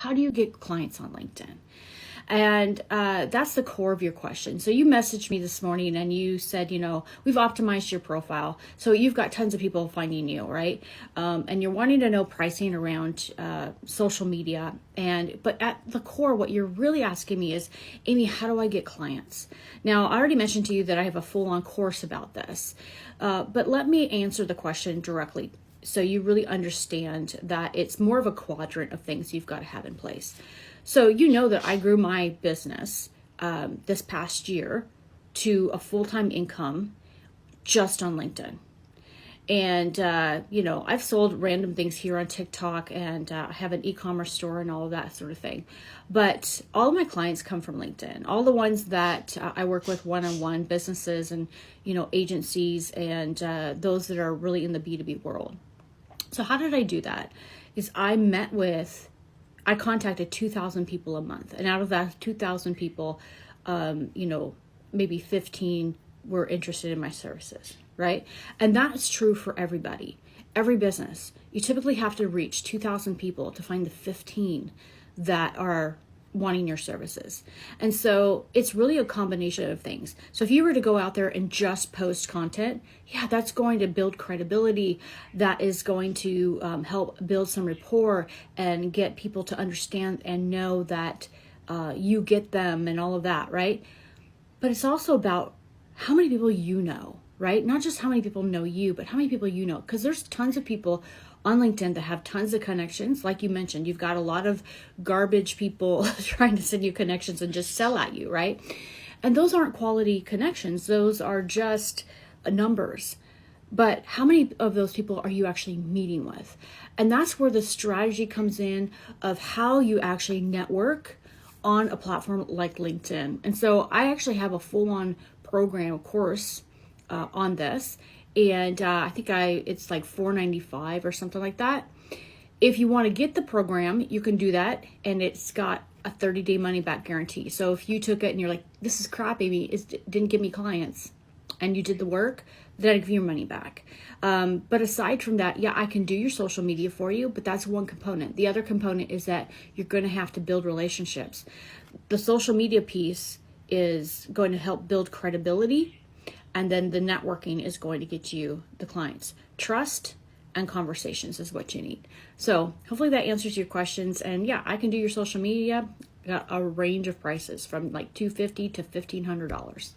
How do you get clients on LinkedIn? And that's the core of your question. So you messaged me this morning and you said, we've optimized your profile. So you've got tons of people finding you, right? And you're wanting to know pricing around social media. But at the core, what you're really asking me is, Amy, how do I get clients? Now, I already mentioned to you that I have a full-on course about this. But let me answer the question directly, so you really understand that it's more of a quadrant of things you've got to have in place. So you know that I grew my business this past year to a full-time income just on LinkedIn. And, I've sold random things here on TikTok, and I have an e-commerce store and all of that sort of thing. But all of my clients come from LinkedIn. All the ones that I work with one-on-one, businesses and, agencies, and those that are really in the B2B world. So how did I do that? Is I contacted 2,000 people a month. And out of that 2,000 people, maybe 15 were interested in my services, right? And that's true for everybody, every business. You typically have to reach 2,000 people to find the 15 that are wanting your services. And so it's really a combination of things. So if you were to go out there and just post content, that's going to build credibility. That is going to help build some rapport and get people to understand and know that you get them and all of that, right? But it's also about how many people you know, right? Not just how many people know you, but how many people you know. Because there's tons of people on LinkedIn that have tons of connections. Like you mentioned, you've got a lot of garbage people trying to send you connections and just sell at you, right? And those aren't quality connections. Those are just numbers. But how many of those people are you actually meeting with? And that's where the strategy comes in of how you actually network on a platform like LinkedIn. And so I actually have a full-on program course on this. And I think it's like $4.95 or something like that. If you want to get the program, you can do that. And it's got a 30-day money-back guarantee. So if you took it and you're like, this is crap, Amy, it didn't give me clients, and you did the work, then I give you your money back. But aside from that, I can do your social media for you, but that's one component. The other component is that you're going to have to build relationships. The social media piece is going to help build credibility. And then the networking is going to get you the clients. Trust and conversations is what you need. So hopefully that answers your questions. And I can do your social media. Got a range of prices from like $250 to $1,500.